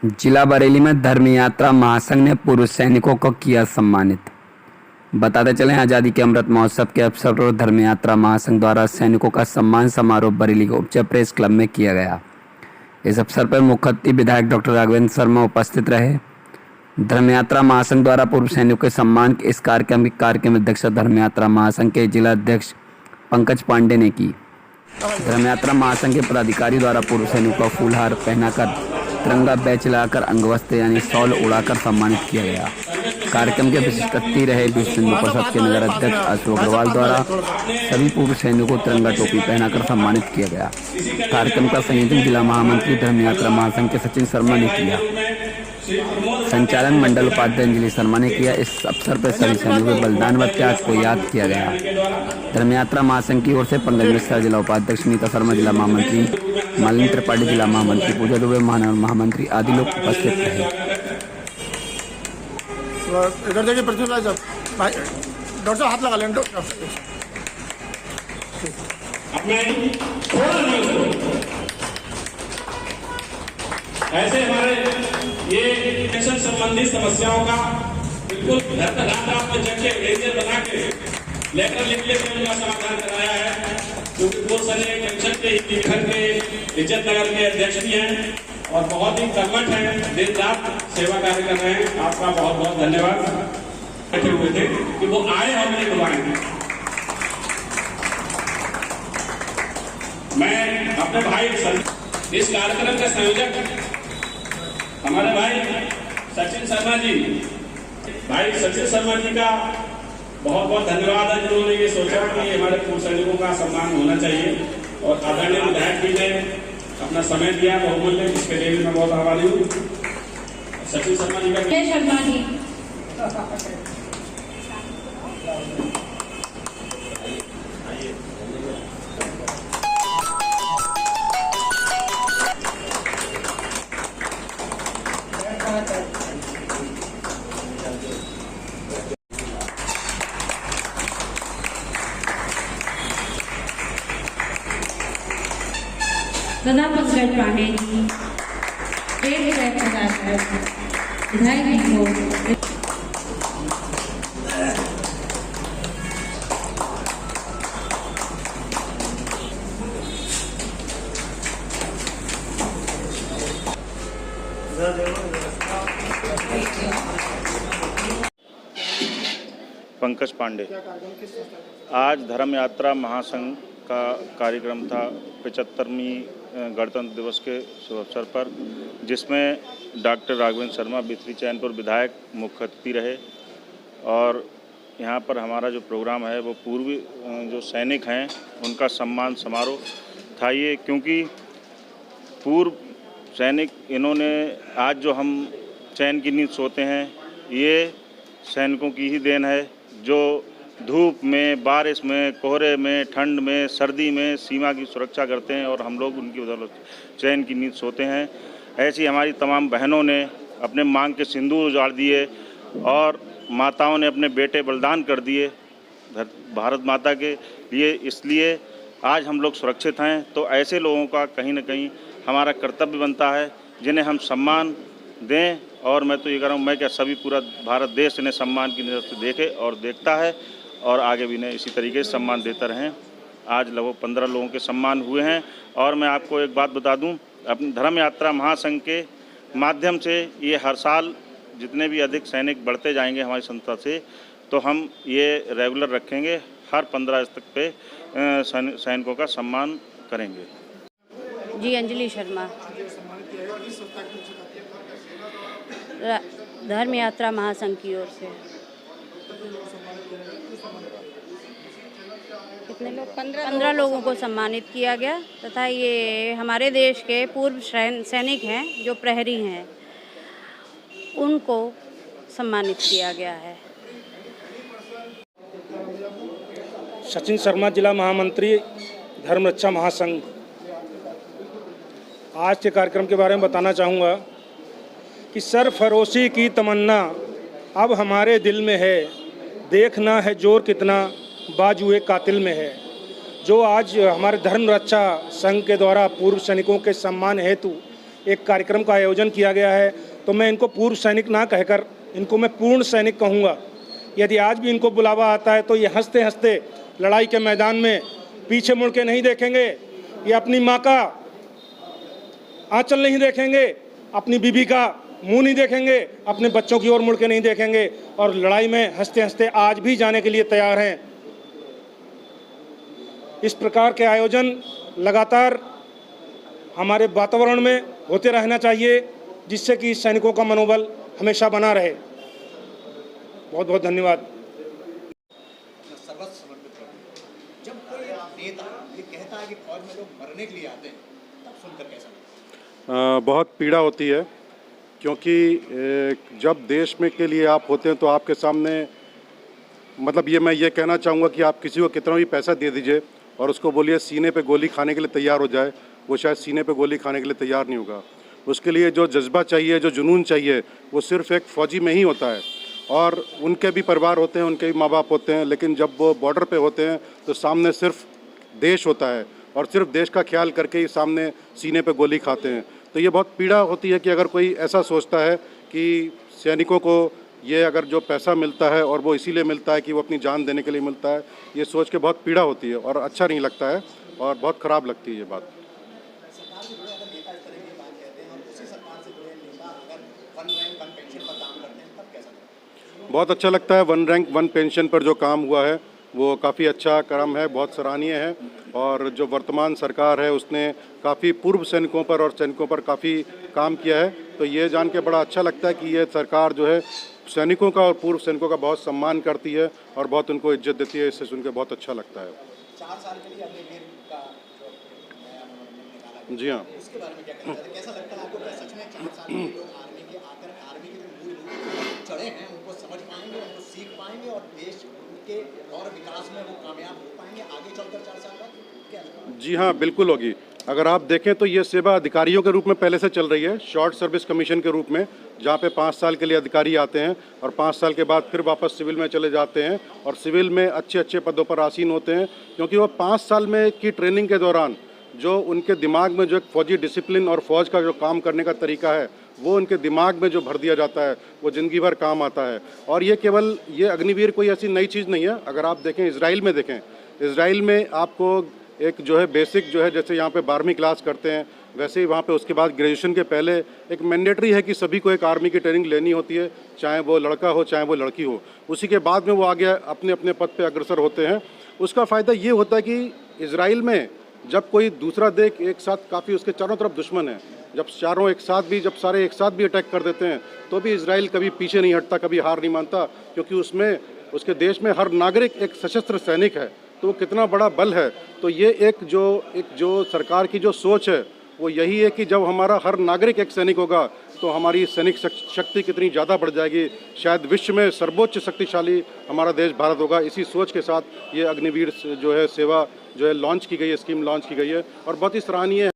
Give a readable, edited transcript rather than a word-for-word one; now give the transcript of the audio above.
जिला बरेली में धर्म यात्रा महासंघ ने पूर्व सैनिकों को किया सम्मानित। बताते चलें, आज़ादी के अमृत महोत्सव के अवसर पर धर्म यात्रा महासंघ द्वारा सैनिकों का सम्मान समारोह बरेली के उपचय प्रेस क्लब में किया गया। इस अवसर पर मुख्य अतिथि विधायक डॉक्टर राघवेंद्र शर्मा उपस्थित रहे। धर्म यात्रा महासंघ द्वारा पूर्व सैनिकों के सम्मान के इस कार्यक्रम अध्यक्षता धर्म यात्रा महासंघ के जिला अध्यक्ष पंकज पांडे ने की। धर्म यात्रा महासंघ के पदाधिकारी द्वारा पूर्व सैनिकों को फूलहार पहनाकर, तिरंगा बैच लगाकर, अंगवस्त्र यानी शॉल उड़ाकर सम्मानित किया गया। कार्यक्रम के विशिष्ट अतिथि रहे विश्व हिंदू परिषद के नगर अध्यक्ष अशोक अग्रवाल द्वारा सभी पूर्व सैनिकों को तिरंगा टोपी पहनाकर सम्मानित किया गया। कार्यक्रम का संयोजन जिला महामंत्री धर्म यात्रा महासंघ के सचिन शर्मा ने किया। संचालन मंडल उपाध्यक्ष अंजलि शर्मा ने किया। इस अवसर पर सभी सैनिकों के बलिदान व त्याग को याद किया गया। धर्म यात्रा महासंघ की ओर से पंकज मिश्रा जिला उपाध्यक्ष, नीता शर्मा जिला महामंत्री, मालिनी त्रिपाठी जिला महामंत्री, पूजा दुबे महामंत्री आदि लोग उपस्थित रहे। इधर देखिए पृथ्वीराज भाई, डॉक्टर साहब हाथ लगा लें। ऐसे हमारे ये पेंशन संबंधी समस्याओं का बिल्कुल घर तक रात में जग के रेजर बना के लेकर लिख के उनका समाधान कराया है। क्योंकि वो सने पेंशन के ही घर के इज्जत नगर के अध्यक्ष भी हैं और बहुत ही कर्मठ हैं, दिन रात सेवा कार्य कर रहे हैं। आपका बहुत बहुत धन्यवाद। बैठे हुए थे कि वो आए, हमने बुलाए। मैं अपने भाई इस कार्यक्रम के संयोजक हमारे भाई सचिन शर्मा जी, भाई सचिन शर्मा जी का बहुत बहुत धन्यवाद है, जिन्होंने ये सोचा कि हमारे पूर्व सैनिकों का सम्मान होना चाहिए। और आदरणीय विधायक जी ने अपना समय दिया बहुमूल्य, जिसके लिए मैं बहुत आभारी हूँ। सचिन शर्मा जी का शर्मा जी सदा पंकज पांडे जी, 1,50,000 विधायक जी को पंकज पांडे। आज धर्म यात्रा महासंघ का कार्यक्रम था 75वीं गणतंत्र दिवस के शुभ अवसर पर, जिसमें डॉक्टर राघवेंद्र शर्मा बिथरी चैनपुर विधायक मुख्य अतिथि रहे। और यहाँ पर हमारा जो प्रोग्राम है वो पूर्वी जो सैनिक हैं उनका सम्मान समारोह था। ये क्योंकि पूर्व सैनिक, इन्होंने आज जो हम चैन की नींद सोते हैं, ये सैनिकों की ही देन है, जो धूप में, बारिश में, कोहरे में, ठंड में, सर्दी में सीमा की सुरक्षा करते हैं और हम लोग उनकी बदौलत चैन की नींद सोते हैं। ऐसी हमारी तमाम बहनों ने अपने मांग के सिंदूर उजाड़ दिए और माताओं ने अपने बेटे बलिदान कर दिए भारत माता के लिए। इसलिए आज हम लोग सुरक्षित हैं। तो ऐसे लोगों का कहीं ना कहीं हमारा कर्तव्य बनता है, जिन्हें हम सम्मान दें। और मैं तो ये कह रहा हूँ, मैं क्या सभी पूरा भारत देश इन्हें सम्मान की नज़र से देखे और देखता है और आगे भी इन्हें इसी तरीके से सम्मान देता रहें। आज लगभग 15 लोगों के सम्मान हुए हैं। और मैं आपको एक बात बता दूं, अपनी धर्म यात्रा महासंघ के माध्यम से ये हर साल जितने भी अधिक सैनिक बढ़ते जाएंगे हमारी संस्था से, तो हम ये रेगुलर रखेंगे। हर 15 अगस्त पे सैनिकों का सम्मान करेंगे। जी अंजलि शर्मा, धर्म यात्रा महासंघ की ओर से। कितने लोग? 15 लोगों को सम्मानित किया गया तथा ये हमारे देश के पूर्व सैनिक हैं, जो प्रहरी हैं, उनको सम्मानित किया गया है। सचिन शर्मा जिला महामंत्री धर्म रक्षा महासंघ। आज के कार्यक्रम के बारे में बताना चाहूँगा कि सरफरोशी की तमन्ना अब हमारे दिल में है, देखना है जोर कितना बाजुए कातिल में है। जो आज हमारे धर्म रक्षा संघ के द्वारा पूर्व सैनिकों के सम्मान हेतु एक कार्यक्रम का आयोजन किया गया है, तो मैं इनको पूर्व सैनिक ना कहकर इनको मैं पूर्ण सैनिक कहूँगा। यदि आज भी इनको बुलावा आता है तो ये हंसते हंसते लड़ाई के मैदान में पीछे मुड़ के नहीं देखेंगे, ये अपनी माँ का आंचल नहीं देखेंगे, अपनी बीबी का मुंह नहीं देखेंगे, अपने बच्चों की ओर मुड़ के नहीं देखेंगे और लड़ाई में हंसते हंसते आज भी जाने के लिए तैयार हैं। इस प्रकार के आयोजन लगातार हमारे वातावरण में होते रहना चाहिए, जिससे कि सैनिकों का मनोबल हमेशा बना रहे। बहुत बहुत धन्यवाद। सर्वस्व समर्पित कर। जब कोई नेता ये कहता है कि फौज में लोग मरने के लिए आते हैं, तब सुनकर कैसा लगता है? बहुत पीड़ा होती है, क्योंकि जब देश में के लिए आप होते हैं तो आपके सामने मतलब मैं ये कहना चाहूँगा कि आप किसी को कितना भी पैसा दे दीजिए और उसको बोलिए सीने पे गोली खाने के लिए तैयार हो जाए, वो शायद सीने पे गोली खाने के लिए तैयार नहीं होगा। उसके लिए जो जज्बा चाहिए, जो जुनून चाहिए, वो सिर्फ़ एक फ़ौजी में ही होता है। और उनके भी परिवार होते हैं, उनके भी माँ बाप होते हैं, लेकिन जब वो बॉर्डर पे होते हैं तो सामने सिर्फ देश होता है और सिर्फ देश का ख्याल करके ही सामने सीने पे गोली खाते हैं। तो ये बहुत पीड़ा होती है कि अगर कोई ऐसा सोचता है कि सैनिकों को ये अगर जो पैसा मिलता है और वो इसीलिए मिलता है कि वो अपनी जान देने के लिए मिलता है, ये सोच के बहुत पीड़ा होती है और अच्छा नहीं लगता है और बहुत ख़राब लगती है ये बात। सरकार से जुड़े अगर नेता इस तरह की बात कहते हैं और उसी सरकार से जुड़े नेता अगर वन रैंक वन पेंशन पर काम करते हैं, तब कैसा लगता है? बहुत अच्छा लगता है। वन रैंक वन पेंशन पर जो काम हुआ है वो काफ़ी अच्छा कर्म है, बहुत सराहनीय है। और जो वर्तमान सरकार है उसने काफ़ी पूर्व सैनिकों पर और सैनिकों पर काफ़ी काम किया है। तो ये जान के बड़ा अच्छा लगता है कि ये सरकार जो है सैनिकों का और पूर्व सैनिकों का बहुत सम्मान करती है और बहुत उनको इज्जत देती है। इससे सुनकर बहुत अच्छा लगता है। 4 साल के लिए अग्निवीर का जो नया मनोरंजन निकाला गया, जी हाँ। उसके बारे में क्या कहना चाहते हैं? कैसा लगता है आपको कि सच में 4 साल के लोग आर्मी के आकर आर्मी के जो मूल चढ़े हैं उनको समझ पाएंगे, उनको सीख पाएंगे और देश के और विकास में वो कामयाब हो पाएंगे आगे चलकर 4 साल बाद? क्या लगता है? जी हाँ, बिल्कुल होगी। अगर आप देखें तो ये सेवा अधिकारियों के रूप में पहले से चल रही है, शॉर्ट सर्विस कमीशन के रूप में, जहाँ पे 5 साल के लिए अधिकारी आते हैं और 5 साल के बाद फिर वापस सिविल में चले जाते हैं और सिविल में अच्छे अच्छे पदों पर आसीन होते हैं। क्योंकि वो 5 साल में की ट्रेनिंग के दौरान जो उनके दिमाग में जो एक फ़ौजी डिसिप्लिन और फ़ौज का जो काम करने का तरीका है वो उनके दिमाग में जो भर दिया जाता है वो ज़िंदगी भर काम आता है। और ये केवल ये अग्निवीर कोई ऐसी नई चीज़ नहीं है। अगर आप देखें इजराइल में, देखें इजराइल में आपको एक जो है बेसिक जो है जैसे यहाँ पे 12वीं क्लास करते हैं वैसे ही वहाँ पे उसके बाद ग्रेजुएशन के पहले एक मैंडेटरी है कि सभी को एक आर्मी की ट्रेनिंग लेनी होती है, चाहे वो लड़का हो चाहे वो लड़की हो। उसी के बाद में वो आगे अपने अपने पद पे अग्रसर होते हैं। उसका फ़ायदा ये होता है कि इजराइल में जब कोई दूसरा देश एक साथ काफ़ी उसके चारों तरफ दुश्मन है, जब चारों एक साथ भी, जब सारे एक साथ भी अटैक कर देते हैं तो भी इजराइल कभी पीछे नहीं हटता, कभी हार नहीं मानता, क्योंकि उसमें उसके देश में हर नागरिक एक सशस्त्र सैनिक है। तो वो कितना बड़ा बल है। तो ये एक जो सरकार की जो सोच है वो यही है कि जब हमारा हर नागरिक एक सैनिक होगा तो हमारी सैनिक शक्ति कितनी ज़्यादा बढ़ जाएगी, शायद विश्व में सर्वोच्च शक्तिशाली हमारा देश भारत होगा। इसी सोच के साथ ये अग्निवीर जो है सेवा जो है लॉन्च की गई है, स्कीम लॉन्च की गई है और बहुत ही सराहनीय है।